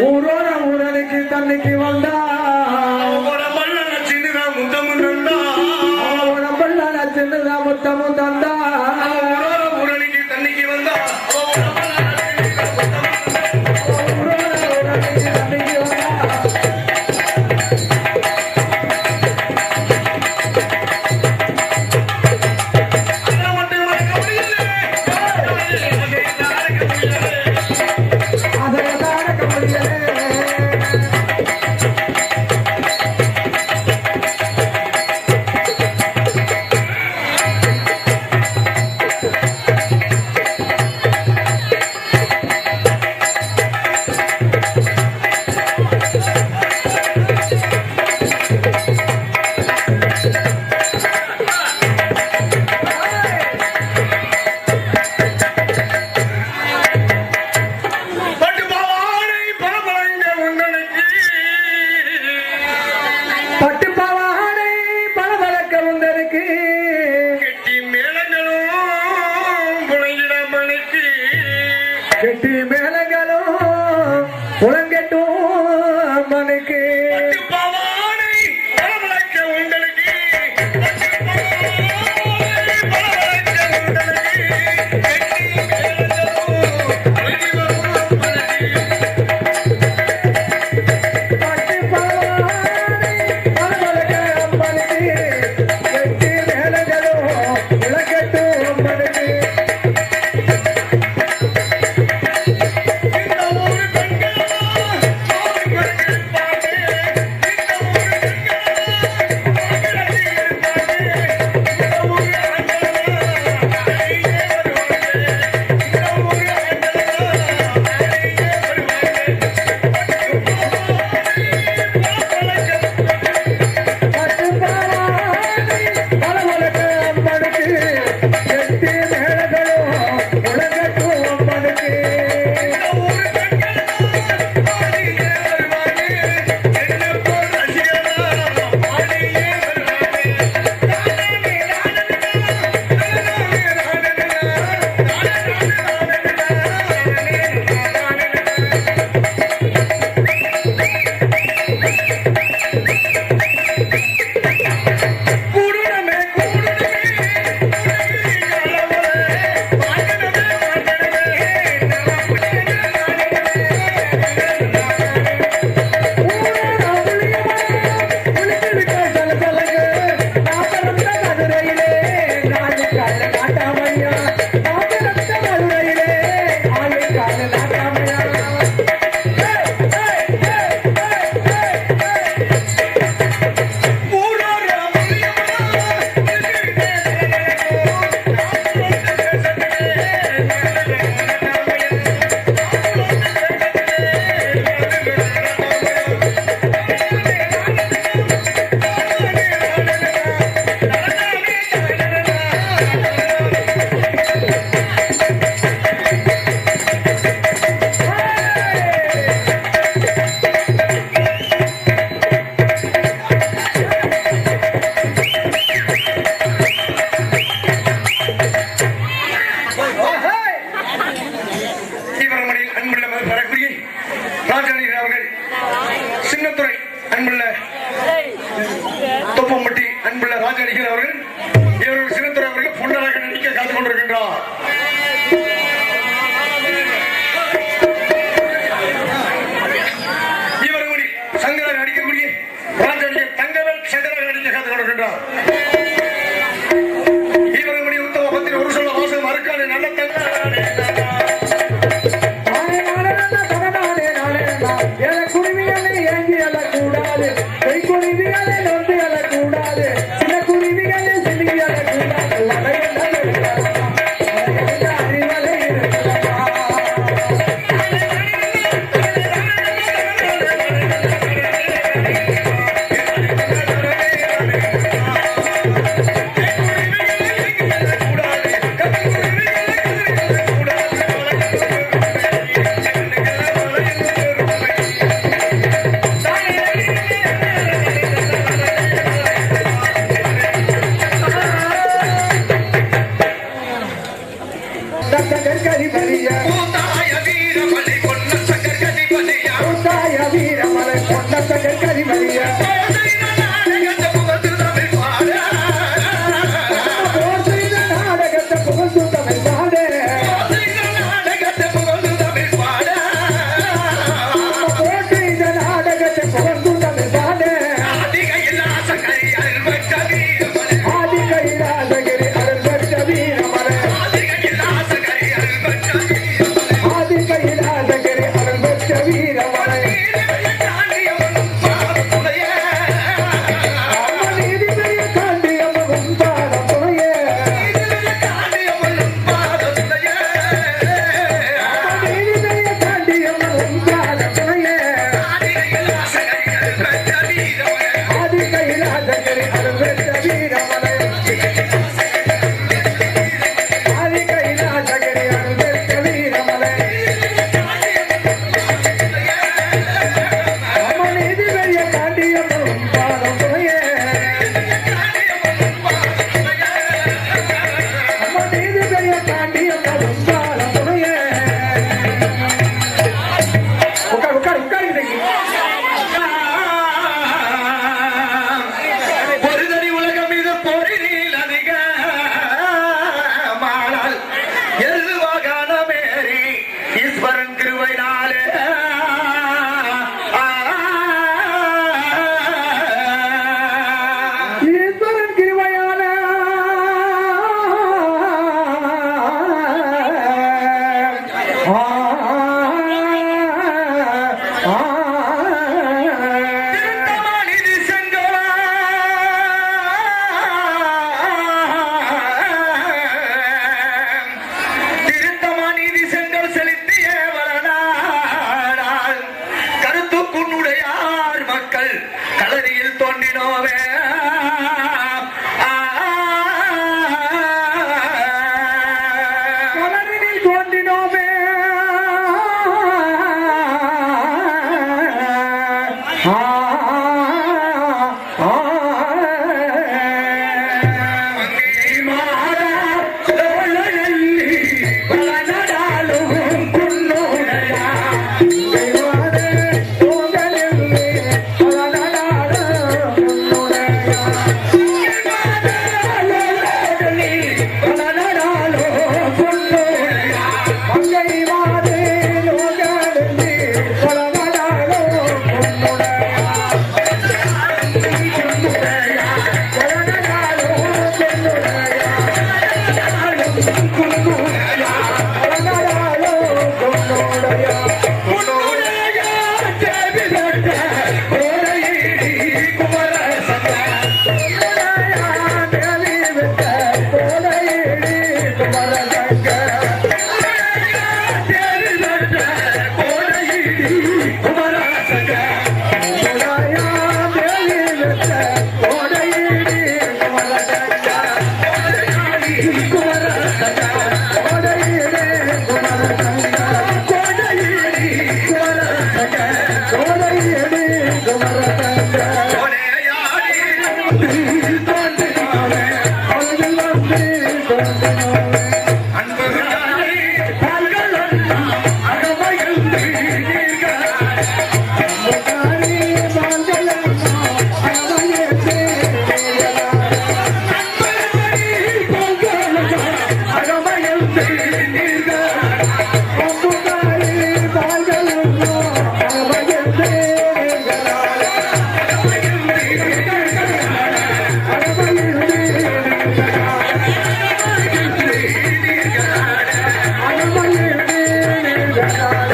ஊரோட ஊரனுக்கு தன்னைக்கு வந்தா சின்னதா முத்தமும் தந்தா ஊரனுக்கு தன்னைக்கு வந்தா கெட்டி மேலங்களும் புலங்கட்டும் மனுக்கு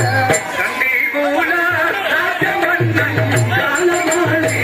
கண்டி கூல ராஜமன்னன் காலமாலை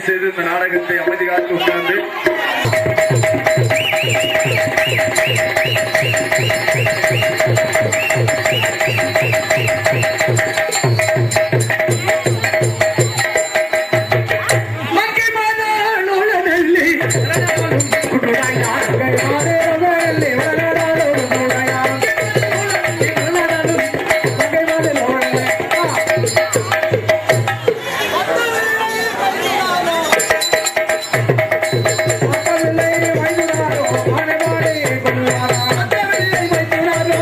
செய்து இந்த நாடகத்தை அமைதி காத்து உட்கார்ந்து வைத்துனாரோ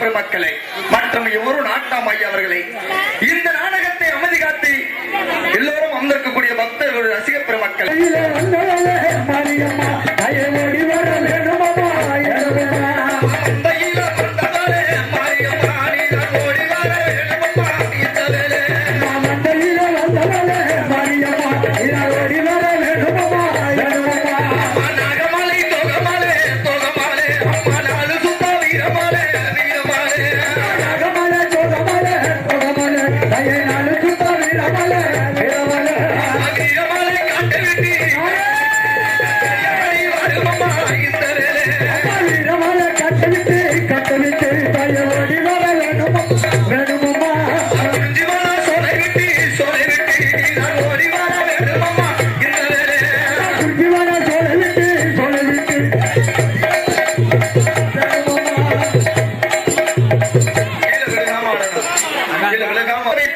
பெருமக்களை மற்றும் இவரு நாட்டாம் ஐயா அவர்களை இந்த நாடகத்தை அமைதி காட்டி எல்லோரும் அமர்ந்திருக்கக்கூடிய பக்தர்களுடைய ரசிக பெருமக்களை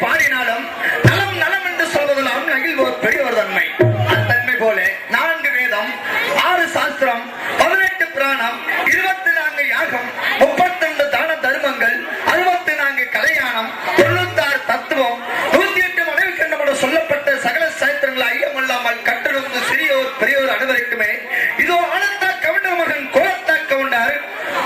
பாடினாலும் நலம் நலம் என்று சொல்வதெல்லாம் நகிழ்வோர் பெரியவர் தன்மை அத்தன்மை போல 4 வேதம் 6 சாஸ்திரம் 18 புராணம் 24 யாகம் 32 தான தர்மங்கள் 64 கலையாணம் 96 தத்துவம் 108 மனைவி கண்டபட சொல்லப்பட்ட சகல சாஸ்திரங்களை ஐயமில்லாமல் கற்றிருந்து சிறியோர் பெரியோர் அனைவருக்குமே இதோ ஆனந்தா கவுண்டர் மகன் கோலத்தா கவுண்டர்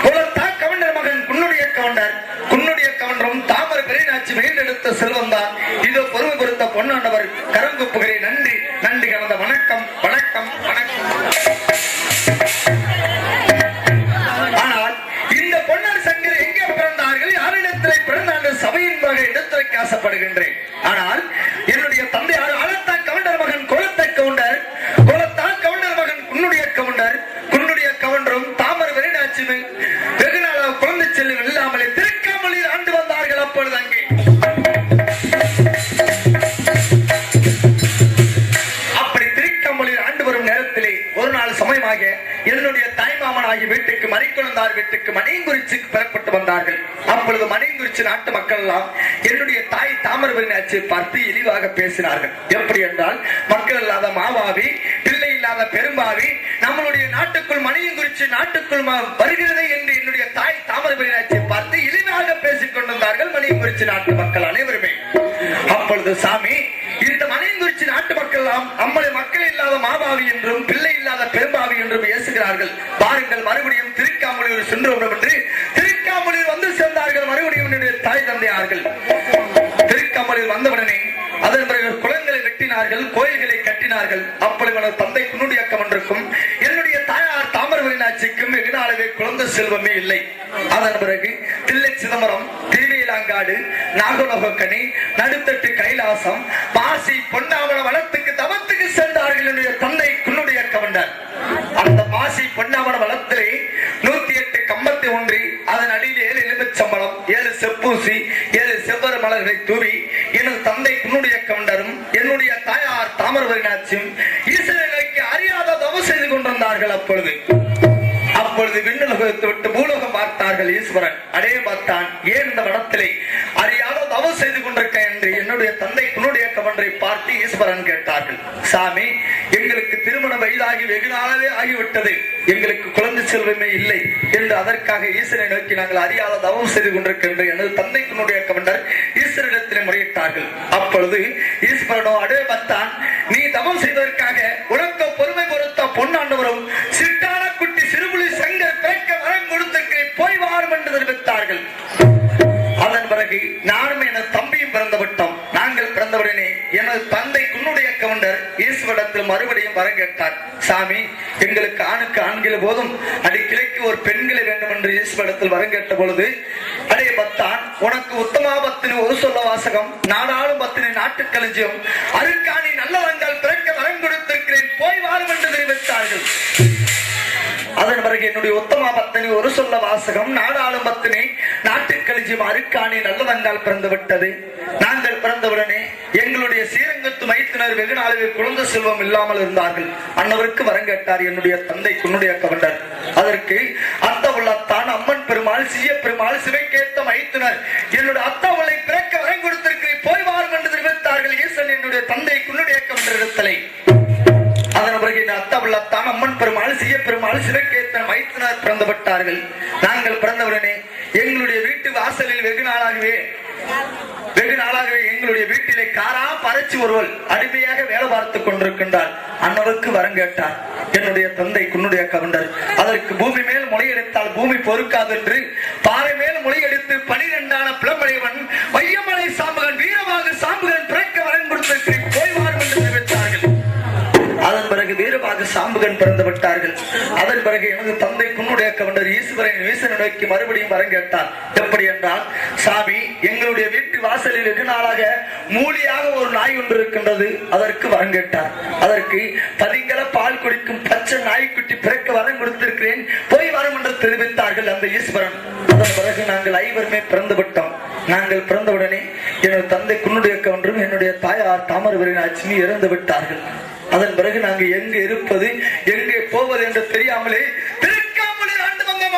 கோலத்தா கவுண்டர் மகன் குன்னுடைய கவுண்டர் குன்னுடைய கவுண்டரும் தாமரை பெரியநாச்சி மேலெடுத்த செல்வம் தான் இதோ பொறுமை பொறுத்த பொன்னாண்டவர் கரங்குப்புகிறே நன்றி நன்றி கலந்த வணக்கம் வணக்கம் வணக்கம். ஆனால் இந்த பொன்னர் சங்கர் எங்கே பிறந்தார்கள் யாரிடத்திலே பிறந்தார்கள் சபையின் வகை இடத்திற்கு ஆசைப்படுகின்றேன். ஆனால் என்னுடைய தந்தையார் ஆலத்தா கவுண்டர் மகன் கோலத்தா கவுண்டர் கோலத்தா கவுண்டர் மகன் குன்னுடைய கவுண்டர் குன்னுடைய கவுண்டரும் தாமரை பெரியநாச்சி வெகு நாளாக குழந்தை செல்லும் இல்லாமலே திருக்காமலில் ஆண்டு வந்தார்கள். அப்பொழுது அங்கே அப்படி திருக்காமலில் ஆண்டு வரும் நேரத்திலே ஒரு நாள் சமயமாக என்னுடைய தாய்மாமனாகி வீட்டுக்கு மணிக்குழந்தார் வீட்டுக்கு மணியங்குறிச்சிக்கு பெறப்பட்டு வந்தார்கள். அப்பொழுது மணியங்குறிச்சி நாட்டு மக்கள் எல்லாம் என்னுடைய தாய் தாமிரபரணியாச்சியை பார்த்து இழிவாக பேசினார்கள். எப்படி என்றால் மக்கள் இல்லாத மாவாவி பிள்ளை இல்லாத பெரும்பாவி நம்மளுடைய நாட்டுக்குள் மணியங்குறிச்சி நாட்டுக்குள் வருகிறது என்று என்னுடைய தாய் தாமிரபரணியாச்சியை பார்த்து இழிவாக பேசிக் கொண்டிருந்தார்கள் மணியங்குறிச்சி நாட்டு மக்கள் அனைவருமே. அப்பொழுது சாமி இந்த மணியங்குறிச்சி நாட்டு மக்கள் எல்லாம் நம்மளை மக்கள் இல்லாத மாபாவி என்றும் பிள்ளை இல்லாத பெரும்பாவி என்றும் பேசுகிறார்கள். பாருங்கள் மறுபடியும் திருக்காமலியூர் சென்றோம் என்று திருக்காமலியூர் வந்து சேர்ந்தார்கள். மறுபடியும் என்னுடைய தாய் தந்தையார்கள் திருக்காமலியூர் வந்தவுடனே அதன் பிறகு குளங்களை வெட்டினார்கள், கோயில்களை கட்டினார்கள். அப்பொழுது தந்தை குன்னுடைய கவன்றுக்கும் என்னுடைய தாயார் தாமிரபரணியாச்சிக்கும் வெகு நாளவே குழந்தை செல்வமே இல்லை. அதன் பிறகு தில்லை சிதம்பரம் திருவேலாங்காடு நாகலோகக்கணி நடுத்தட்டு கைலாசம் பாசி பொன்னாமல வளத்துக்கு தவத்துக்கு சென்றார்கள். என்னுடைய தந்தை குன்னுடைய கவண்டர் அந்த பாசி பொன்னாமல வளத்திலே 108 கம்பத்தை ஒன்றி அதன் அடியில் 7 எலுமிச்சம்பழம் 7 செப்பூசி 7 செவ்வர மலர்களை தூவி எனது தந்தை குன்னுடைய கவண்டரும் என்னுடைய தாயார் தாமிரபரணியாச்சியும் ஈஸ்வரனுக்கு அறியாத தவம் செய்து கொண்டிருந்தார்கள். அப்பொழுது விண்ணுலகத்தை விட்டு பூலோகம் பார்த்தார்கள். ஈஸ்வரன் அடே பார்த்தான், ஏன் இந்த வனத்திலே அறியாத தவம் செய்து கொண்டிருக்க என்று என்னுடைய தந்தை குன்னுடைய கவண்டரை பார்த்து ஈஸ்வரன் கேட்டார்கள். சாமி, எங்களுக்கு திருமண வயதாகி வெகு நாளாவே ஆகிவிட்டது, எங்களுக்கு குழந்தை செல்வமே இல்லை என்று அதற்காக ஈஸ்வரனை நோக்கி நாங்கள் அறியாத தவம் செய்து கொண்டிருக்கின்ற எனது தந்தை குன்னுடைய கவண்டர் ஈஸ்வரனிடத்திலே முறையிட்டார்கள். அப்பொழுது ஈஸ்வரனோ அடே பார்த்தான், நீ தவம் செய்வதற்காக உனக்கு பொறுமை பொறுத்த பொன்னாண்டவரும் சிட்டான குட்டி சிறுபுலி சங்கர் பிறக்க வரம் கொடுத்திருக்க போய் வாரும் என்று தெரிவித்தார்கள். அதன் பிறகு நானும் எனது தம்பியும் பிறந்து விட்டோம். நாங்கள் பிறந்தவுடனே எனது தந்தை குன்னுடைய கவண்டர் ஈஸ்வரத்தில் மறுபடியும் வர கேட்டார். சாமி, எங்களுக்கு ஆணுக்கு ஆண்கள் போதும் அடி கிளைக்கு ஒரு பெண்களை வேண்டும் என்று ஈஸ்வரத்தில் வரம் கேட்ட பொழுது அடே பத்தான், உனக்கு உத்தமாபத்தினி ஒரு சொல்ல வாசகம் நாடாளும் பத்தினி நாட்டுக்களஞ்சியம் அருக்காணி நல்லவங்கள் பிறக்க வரம் கொடுத்திருக்கிறேன் போய் வாரும் என்று தெரிவித்தார்கள். அதன் பிறகு என்னுடைய உத்தமா பத்தினி ஒரு சொல்ல வாசகம் நாடாளும் பத்தினி நாட்டுக்களஞ்சியம் அருக்காணி நல்லவங்கால் பிறந்து விட்டது. நாங்கள் பிறந்தவுடனே எங்களுடைய ஸ்ரீரங்கத்து மைத்தினர் வெகு நாளிலே குழந்தை செல்வம் இல்லாமல் இருந்தார்கள். அன்னவருக்கு வரம் கேட்டார் என்னுடைய தந்தை குன்னுடைய கவண்டர். அதற்கு அத்த உள்ளத்தான் அம்மன் பெருமாள் சிய பெருமாள் சிவைக்கேத்த மைத்தினர் என்னுடைய அத்தா உள்ளை பிறக்க வரம் கொடுத்திருக்கிறேன் போய் வாரும் என்று தெரிவித்தார்கள். ஈசன் என்னுடைய தந்தை குன்னுடைய கவண்டர் இடத்திலே. அதன் பிறகு அத்தா உள்ளத்தான் அம்மன் பெருமாள் சிய பெருமாள் சிவைக்கேத்த மைத்தினர் பிறந்து விட்டார்கள். நாங்கள் பிறந்தவுடனே எங்களுடைய வீட்டில் வாசலில் வெகு நாளாகவே எங்களுடைய வீட்டிலே காரா பறைச்சு ஒருவள் அடிமையாக வேலை பார்த்துக் கொண்டிருக்கின்றாள். அண்ணனுக்கு வரம் கேட்டார் என்னுடைய தந்தை குன்னுடைய கவுண்டர். அதற்கு பூமி மேல் முளையெடுத்தால் பூமி பொறுக்காது என்று பாறை மேல் முளையெடுத்து 12 பிளம்படையவன் வையமலை சாம்புகன் வீரமாக சாம்புகன் பிறக்க வரம் கொடுத்து போய் வாரும் என்று தெரிவித்தார்கள். அதன் பிறகு வீரமாக சாம்புகன் பிறந்து விட்டார்கள். அதன் பிறகு எனது தந்தை குன்னுடைய கவுண்டர் ஈஸ்வரன் வீசனை நோக்கி மறுபடியும் வரம் கேட்டார். எப்படி என்றால், சாமி, எங்களுடைய வீட்டு வாசலில் வெகு நாளாக மூலியாக ஒரு நாய் ஒன்று இருக்கின்றது, அதற்கு வரம் கேட்டார். அதற்கு பதிங்கல பால் குடிக்கும் பச்சை நாய்க்குட்டி பிறக்க வரம் கொடுத்திருக்கிறேன், போய் வரும் என்று தெரிவித்தார்கள் அந்த ஈஸ்வரன். அதன் பிறகு நாங்கள் ஐவருமே பிறந்து விட்டோம். நாங்கள் பிறந்தவுடனே எனது தந்தை குன்னுடைய கவுண்டரும் என்னுடைய தாயார் தாமரவரின் அச்சுமி இறந்து விட்டார்கள். அதன் பிறகு நாங்கள் எங்கு இருப்பது எங்கே போவது என்று தெரியாமலே திருக்காம்புலில் ஆண்டு வந்தோம்.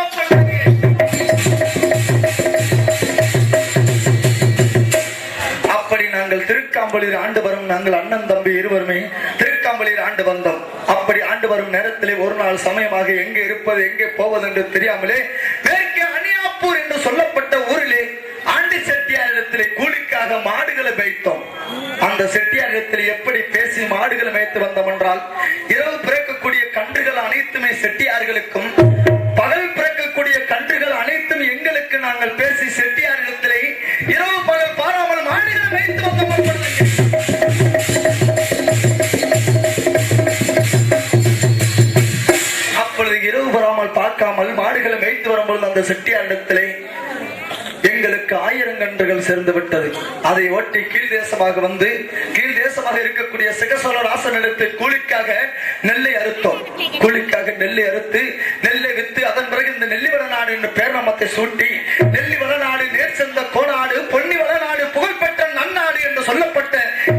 அப்படி நாங்கள் திருக்காம்புலில் ஆண்டு வரும் நாங்கள் அண்ணன் தம்பி இருவருமே திருக்காம்புலில் ஆண்டு வந்தோம். அப்படி ஆண்டு வரும் நேரத்திலே ஒரு நாள் சமயமாக எங்கே இருப்பது எங்கே போவது என்று தெரியாமலே மேற்கே அணியாப்பூர் என்று சொல்லப்பட்ட ஊரிலே ஆண்டி செட்டியாரிடத்திலே கூலிக்காக மாடுகளை வைத்தோம். அந்த செட்டியாரிடத்தில் எப்படி பேசி மாடுகளை மேய்த்து வந்தோம் என்றால், இரவு பிறக்கக்கூடிய கன்றுகள் அனைத்துமே செட்டியார்களுக்கும், பகல் பிறக்கக்கூடிய கன்றுகள் அனைத்தும் எங்களுக்கு நாங்கள் பேசி செட்டியாரிடத்திலே இரவு பகல் பாராமல் மாடுகளை மேய்த்து வந்தோம். அப்பொழுது இரவு பெறாமல் பார்க்காமல் மாடுகளை மேய்த்து வரும்பொழுது அந்த செட்டியாரிடத்திலே எங்களுக்கு 1000 கன்றுகள் சேர்ந்து விட்டது. அதை ஒட்டி கீழ் தேசமாக இருக்கக்கூடிய சிகசோழர் ஆசனிடத்தில் கூலிக்காக நெல்லை அறுத்தோம். கூலிக்காக நெல்லை அறுத்து நெல்லை வித்து அதன் பிறகு இந்த நெல்லி வளநாடு என்ற பேர்நாமத்தை சூட்டி நெல்லி வளநாடு, நேர் சென்ற கோநாடு, பொன்னி வளநாடு, புகழ்பெற்ற நன்னாடு என்று சொல்லப்பட்ட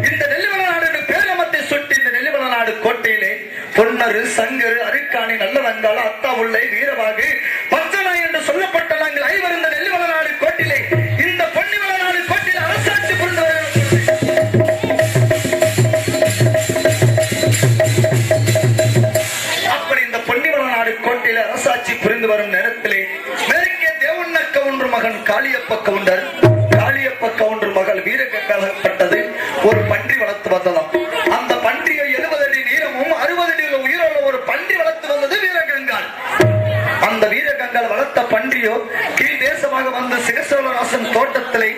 இந்த நெல்லி வளநாடு என்ற பேர்நாமத்தை சூட்டி இந்த நெல்லி வளநாடு கோட்டையிலே பொன்னரு, சங்கரு, அரிக்காணி, நல்லவங்கால, அத்தாவுள்ளை, வீரவாகு, பச்சனாய் என்று சொல்லப்பட்ட நாங்கள் ஐவர் இந்த நெல்லி வளநாடு கோட்டிலே இந்த பொன்னி வளநாடு கோட்டிலே அரசாட்சி புரிந்து அப்படி இந்த பொன்னி வளநாடு கோட்டிலே அரசாட்சி புரிந்து வரும் நேரத்திலே மேற்கே தேவண்ண கவுண்டர் மகன் காளியப்ப கவுண்டர் மகள் வீரகங்கப்பட்டது ஒரு பன்றி வளர்த்து வந்ததாம். அந்த பன்றியை 70 அடி நீளமும் 60 அடி உயரமுள்ள ஒரு பன்றி வளர்த்து வந்தது வீரகங்காள். அந்த வீரகங்காள் வளர்த்த பன்றியோ கீழ் தேசமாக வந்த சிகசோழராசன் தோட்டத்திலே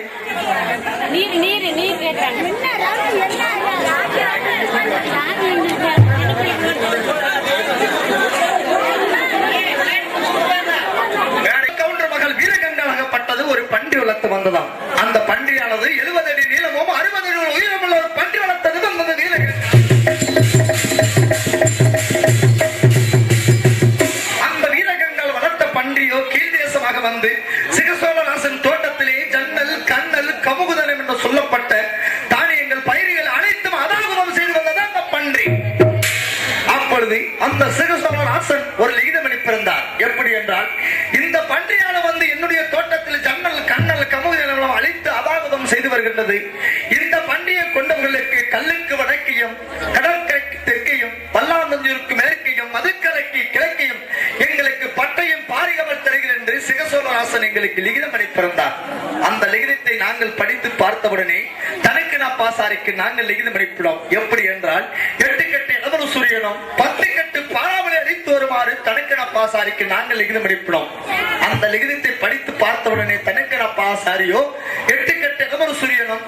கவுண்டர் மகள் வீரகங்காளாகப்பட்டது ஒரு பன்றி வளர்த்து வந்ததாம். அந்த பன்றியானது 70 அடி நீளமும் 60 அடி உயரமுள்ள ஒரு பன்றி வளர்த்தது வந்தது வீரகங்காள். அந்த வீரகங்காள் வளர்த்த பன்றியோ கீழ் தேசமாக வந்து சிகசோழராசன் தோட்டத்திலே ஜன்னல், கண்ணல், கமுகுதனம் என்று சொல்லப்பட்ட தானியங்கள், பயிர்கள் அனைத்தும் அதாகுதம் செய்து வந்தது அந்த பன்றி. அப்பொழுது அந்த சிகசோழராசன் ஒரு லிகிதம் அளிப்பிருந்தார். எப்படி என்றால், இந்த பன்றியான வந்து என்னுடைய தோட்டத்தில் ஜன்னல், கண்ணல், கமுகுதனம் அழித்து அதாகுதம் செய்து வருகின்றது. இந்த பன்றியை கொண்டவர்களுக்கு கல்லுக்கு வடக்கையும், கடற்கரைக்கு தெற்கையும், பல்லாந்தஞ்சூருக்கு மேற்கையும், மதுக்கரைக்கு கிழக்கையும் எங்களுக்கு பட்டையும் பாரிகவர் தருகிறேன் என்று சிகசோழராசன் எங்களுக்கு லிகிதம் அளிப்பிருந்தார். அந்த லிகிதத்தை நாங்கள் படித்து பார்த்தவுடனே தனக்கு பாசாரிக்கு நாங்கள் லிகிதம் அளிப்பினோம். எப்படி என்றால், 8 கட்டு இளவரு சூரியனும் 10 கட்டு பாராமலை அடித்து வருமாறு தனக்கன பாசாரிக்கு நாங்கள் லிகிதம் அளிப்பினோம். அந்த லிகிதத்தை படித்து பார்த்தவுடனே தனக்கன பாசாரியோ 8 கட்டு இளவரு சூரியனும்